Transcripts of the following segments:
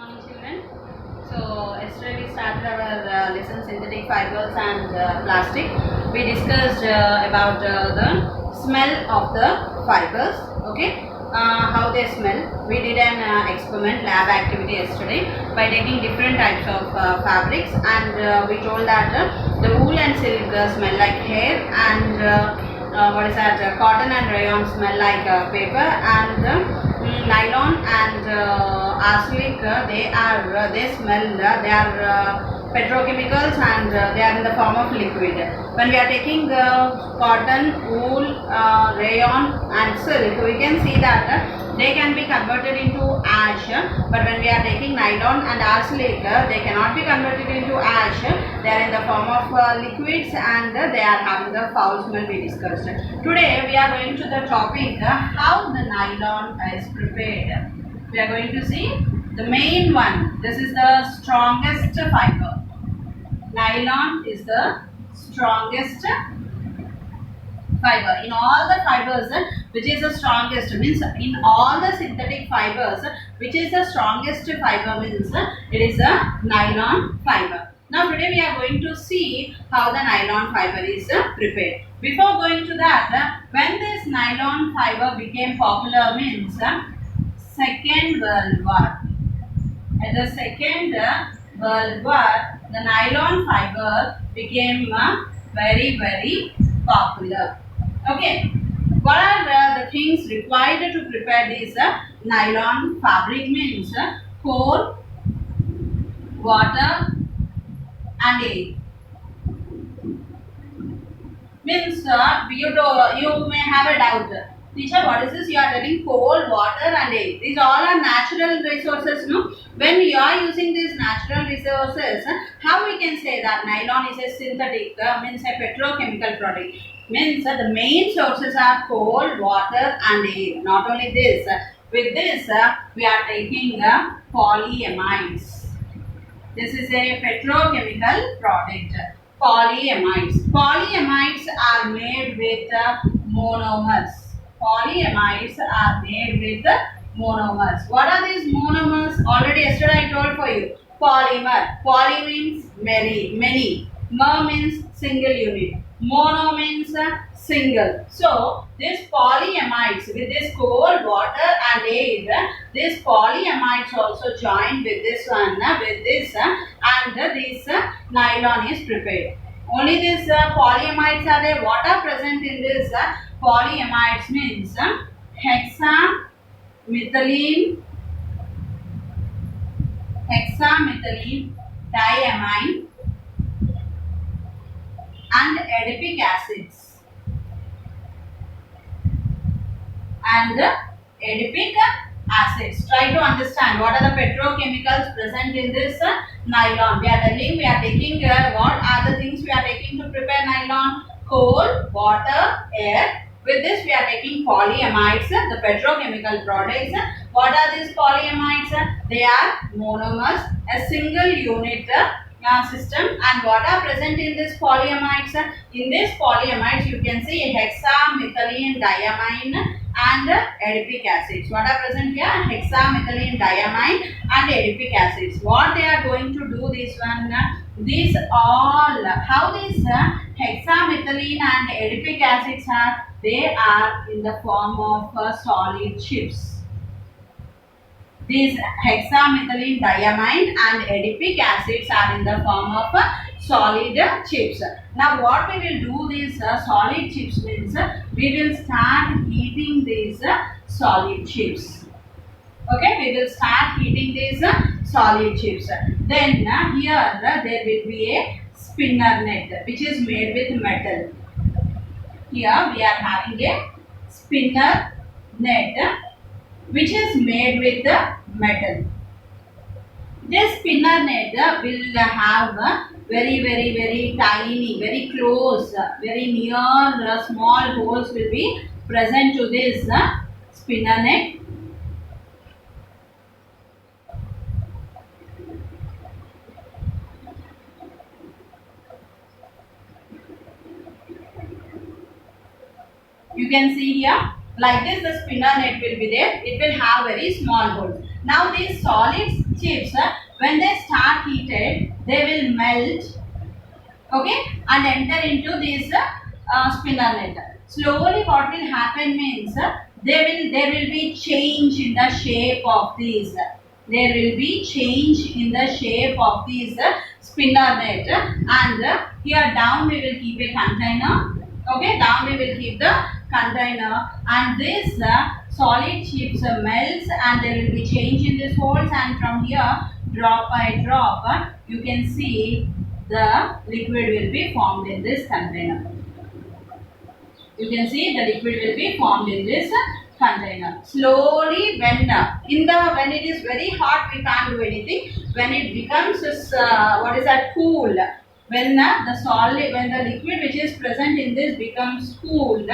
Morning, children. So yesterday we started our lesson synthetic fibers and plastic. We discussed about the smell of the fibers. Okay, how they smell. We did an experiment lab activity yesterday by taking different types of fabrics, and we told that the wool and silk smell like hair, and what is that? Cotton and rayon smell like paper, and nylon and arsenic, they smell, they are petrochemicals, and they are in the form of liquid. When we are taking cotton, wool, rayon and silk, we can see that they can be converted into ash, but when we are taking nylon and arsenic, they cannot be converted into ash. They are in the form of liquids, and they are having the foul smell we discussed. Today we are going to the topic how the nylon is prepared. We are going to see the main one. This is the strongest fiber. Nylon is the strongest fiber. In all the fibers, which is the strongest, means in all the synthetic fibers, which is the strongest fiber, means it is the nylon fiber. Now today we are going to see how the nylon fiber is prepared. Before going to that, when this nylon fiber became popular means Second World War. At the Second World War, the nylon fiber became very popular. Okay, what are the things required to prepare this nylon fabric means coal, water and air. Means you may have a doubt. Teacher, what is this? You are telling coal, water and air. These all are natural resources, no? When you are using these natural resources, how we can say that nylon is a synthetic, means a petrochemical product? Means the main sources are coal, water and air. Not only this, with this we are taking polyamides. This is a petrochemical product. Polyamides. Polyamides are made with monomers. Polyamides are made with monomers. What are these monomers? Already yesterday I told for you. Polymer. Poly means many. Mer means single unit. Mono means single. So this polyamides with this coal, water and air, this polyamides also join with this one, with this, and this nylon is prepared. Only this polyamides are there. What are present in this polyamides means hexamethylene, diamine and adipic acids. Try to understand what are the petrochemicals present in this nylon. We are taking what are the things we are taking to prepare nylon? Coal, water, air. With this we are taking polyamides, the petrochemical products. What are these polyamides? They are monomers, a single unit system. And what are present in this polyamides? In this polyamides you can see hexamethylene, diamine and adipic acids. What are present here? Hexamethylene, diamine and adipic acids. What they are going to do this one? These all, how these hexamethylene and adipic acids are? They are in the form of solid chips. These hexamethylene, diamine and adipic acids are in the form of solid chips. Now what we will do these solid chips means we will start heating these solid chips. Okay, we will start heating these solid chips. Then here there will be a spinner net which is made with metal. Here we are having a spinner net which is made with metal. This spinner net will have very tiny, very close, very near small holes will be present to this spinner net. You can see here Like this, the spinner net will be there. It will have very small holes. Now these solid chips, when they start heated, they will melt, okay, and enter into this spinner net. Slowly what will happen means there will be change in the shape of these. There will be change in the shape of these spinner net, and here down we will keep a container. Okay, down we will keep the container, and this solid chips melts, and there will be change in these holes, and from here drop by drop you can see the liquid will be formed in this container. You can see the liquid will be formed in this container. Slowly when it is very hot, we can't do anything. When it becomes cool, when the liquid which is present in this becomes cool,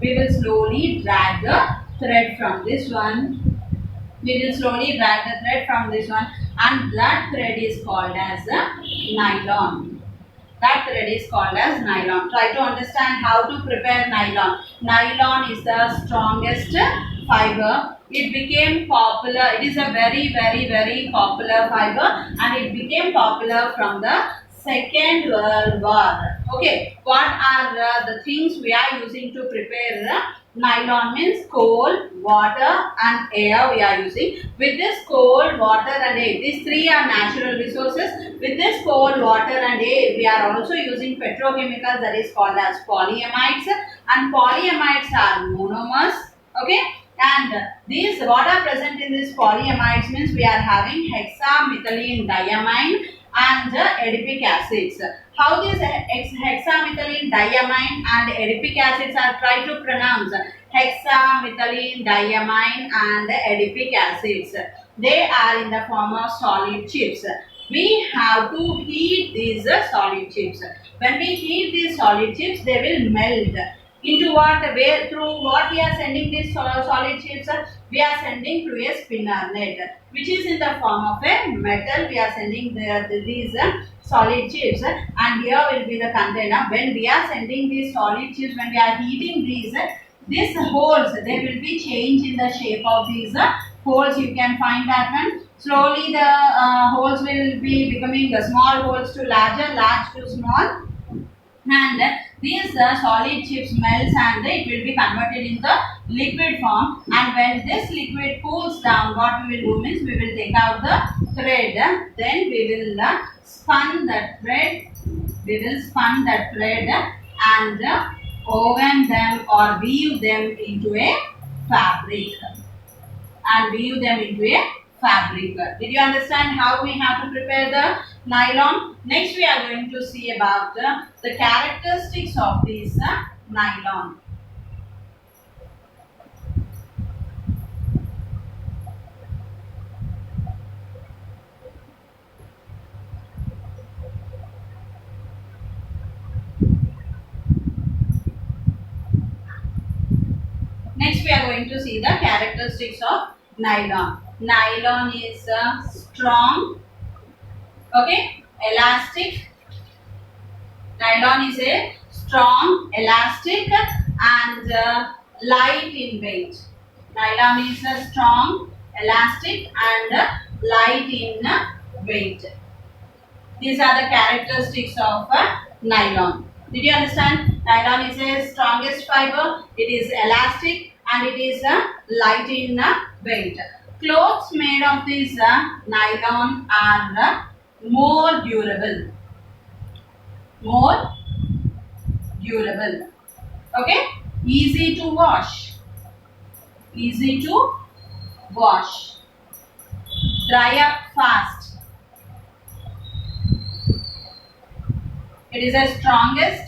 we will slowly drag the thread from this one. We will slowly drag the thread from this one, and that thread is called as nylon. That thread is called as nylon. Try to understand how to prepare nylon. Nylon is the strongest fiber. It became popular. It is a very, very, very popular fiber, and it became popular from the Second World War. Okay, what are the things we are using to prepare nylon? Means coal, water and air we are using. With this coal, water and air, these three are natural resources. With this coal, water and air, we are also using petrochemicals, that is called as polyamides, and polyamides are monomers. Okay, and these what are present in these polyamides means we are having hexamethylene diamine and adipic acids. How these hexamethylene diamine and adipic acids are tried to pronounce? Hexamethylene diamine and adipic acids. They are in the form of solid chips. We have to heat these solid chips. When we heat these solid chips, they will melt. Into what? Where? Through what we are sending these solid chips? We are sending through a spinner net, which is in the form of a metal. We are sending these solid chips, and here will be the container. When we are sending these solid chips, when we are heating these holes, there will be change in the shape of these holes. You can find that one. Slowly the holes will be becoming small holes to larger, large to small, and these solid chips melts, and it will be converted in the liquid form. And when this liquid cools down, what we will do means we will take out the thread. Then we will spun that thread. We will spun that thread and woven them or weave them into a fabric. Did you understand how we have to prepare the nylon? Next we are going to see about the characteristics of this nylon. Next we are going to see the characteristics of nylon. Nylon is strong, okay, elastic. Nylon is a strong, elastic and light in weight. Nylon is a strong, elastic and light in weight. These are the characteristics of nylon. Did you understand? Nylon is a strongest fiber, it is elastic and it is light in weight. Clothes made of this nylon are more durable. Okay? Easy to wash. Dry up fast. It is a strongest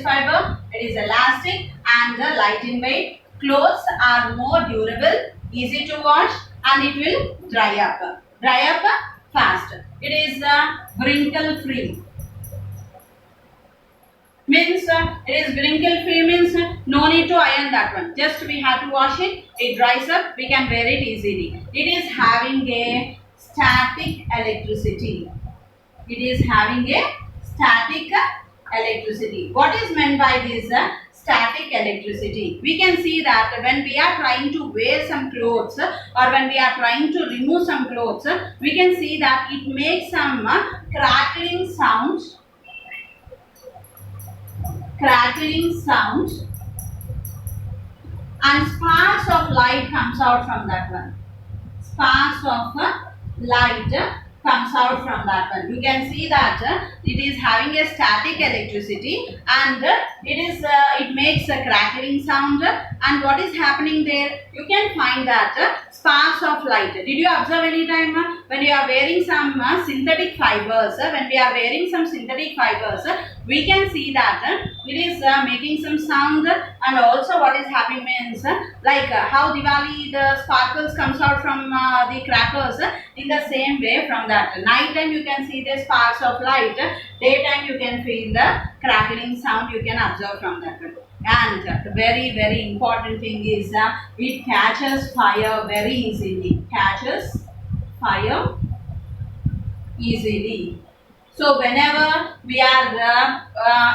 fiber. It is elastic and light in weight. Clothes are more durable, easy to wash, and it will dry up fast. It is wrinkle free. Means it is wrinkle free means no need to iron that one. Just we have to wash it. It dries up. We can wear it easily. It is having a static electricity. What is meant by this static electricity. We can see that when we are trying to wear some clothes or when we are trying to remove some clothes, we can see that it makes some crackling sounds, and sparks of light comes out from that one. Sparks of light comes out from that one. You can see that it is having a static electricity, and it makes a crackling sound. And what is happening there? You can find that sparks of light. Did you observe any time when you are wearing some synthetic fibers? When we are wearing some synthetic fibers, we can see that it is making some sound, and also what is happening means like how Diwali the sparkles comes out from the crackers. In the same way, from that night time you can see the sparks of light, daytime you can feel the crackling sound, you can observe from that one. And the very important thing is it catches fire very easily. Catches fire easily. So whenever we are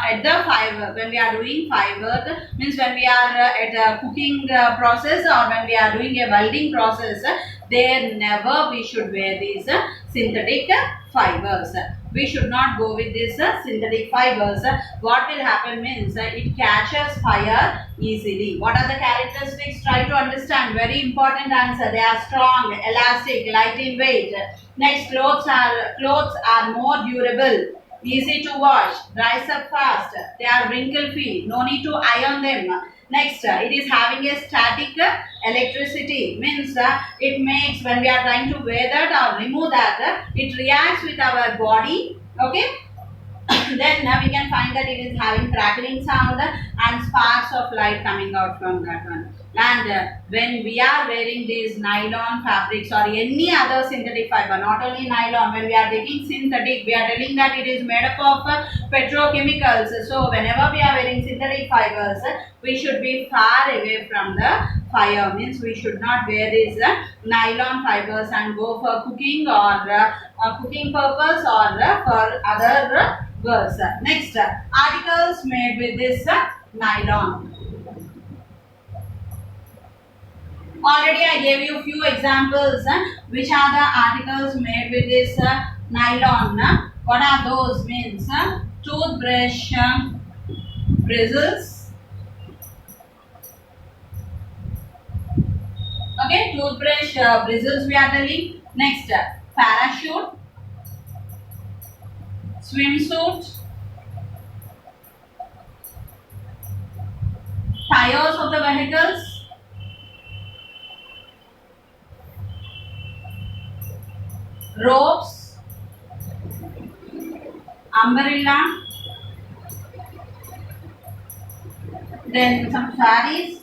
at the fiber, when we are doing fiber, means when we are at a cooking process or when we are doing a welding process, there never we should wear these synthetic fibers. We should not go with these synthetic fibers. What will happen means it catches fire easily. What are the characteristics? Try to understand. Very important answer. They are strong, elastic, light in weight. Next, clothes are more durable, easy to wash, dries up fast. They are wrinkle free. No need to iron them. Next, it is having a static electricity, means it makes, when we are trying to wear that or remove that, it reacts with our body. Okay. Then we can find that it is having crackling sound and sparks of light coming out from that one. And when we are wearing these nylon fabrics or any other synthetic fiber, not only nylon, when we are taking synthetic, we are telling that it is made up of petrochemicals. So whenever we are wearing synthetic fibers, we should be far away from the fire. Means we should not wear these nylon fibers and go for cooking or cooking purpose or for other works. Next, articles made with this nylon. Already I gave you few examples. Which are the articles made with this nylon? What are those? Means toothbrush bristles. Okay, toothbrush bristles we are telling. Next, parachute, swimsuit, tires of the vehicles, ropes, umbrella, then some sarees,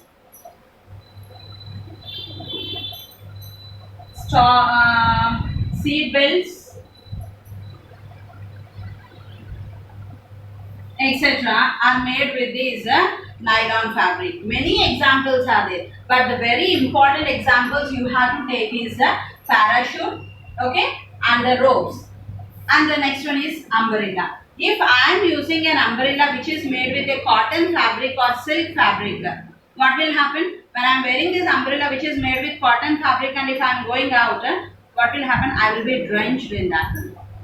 seat belts, etc. are made with these nylon fabric. Many examples are there, but the very important examples you have to take is the parachute, okay, and the ropes. And the next one is umbrella. If I am using an umbrella which is made with a cotton fabric or silk fabric, what will happen? When I am wearing this umbrella which is made with cotton fabric, and if I am going out, what will happen? I will be drenched in that.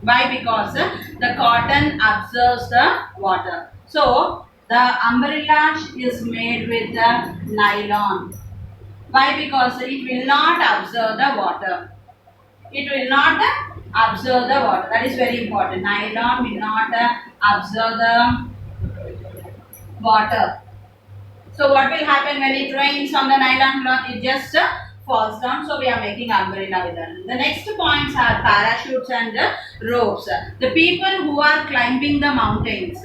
Why? Because the cotton absorbs the water. So the umbrella is made with the nylon. Why? Because it will not absorb the water. It will not absorb the water. That is very important. Nylon will not absorb the water. So what will happen when it rains on the nylon cloth? It just falls down. So we are making umbrella with that. The next points are parachutes and ropes. The people who are climbing the mountains,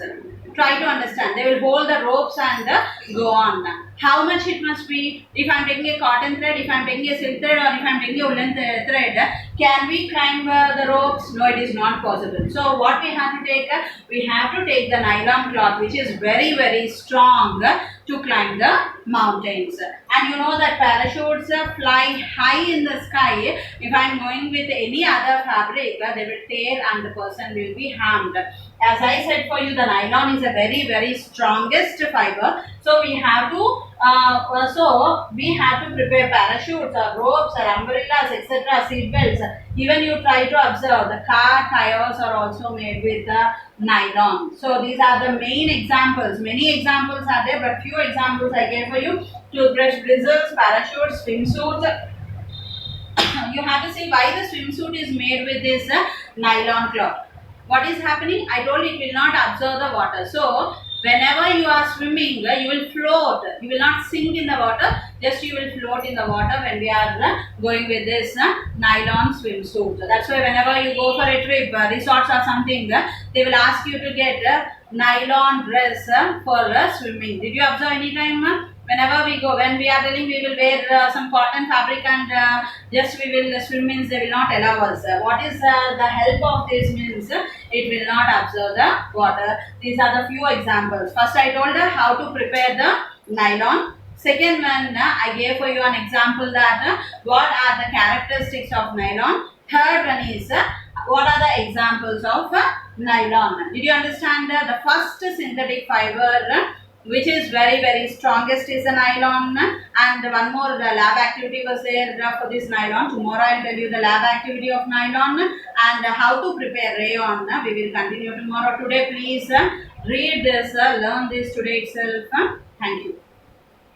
try to understand. They will hold the ropes and go on. How much it must be? If I am taking a cotton thread, if I am taking a silk thread, or if I am taking a woolen thread, can we climb the ropes? No, it is not possible. So what we have to take? We have to take the nylon cloth, which is very strong to climb the mountains. And you know that parachutes fly high in the sky. If I am going with any other fabric, they will tear and the person will be harmed. As I said for you, the nylon is a very strongest fiber. So we have to prepare parachutes or ropes or umbrellas, etc., seat belts. Even you try to observe, the car tires are also made with the nylon. So these are the main examples. Many examples are there, but few examples I gave for you. Toothbrush bristles, parachutes, swimsuits. You have to see why the swimsuit is made with this nylon cloth. What is happening? I told you it will not absorb the water. So whenever you are swimming, you will float. You will not sink in the water. Just you will float in the water when we are going with this nylon swimsuit. That's why whenever you go for a trip, resorts or something, they will ask you to get a nylon dress for swimming. Did you observe any time? Whenever we go, when we are telling we will wear some cotton fabric and just we will swim means they will not allow us. What is the help of this means it will not absorb the water. These are the few examples. First I told her how to prepare the nylon. Second one I gave for you an example that what are the characteristics of nylon. Third one is what are the examples of nylon. Did you understand the first synthetic fiber which is very strongest is a nylon, and one more lab activity was there for this nylon. Tomorrow I will tell you the lab activity of nylon and how to prepare rayon. We will continue tomorrow. Today please read this, learn this today itself. Thank you.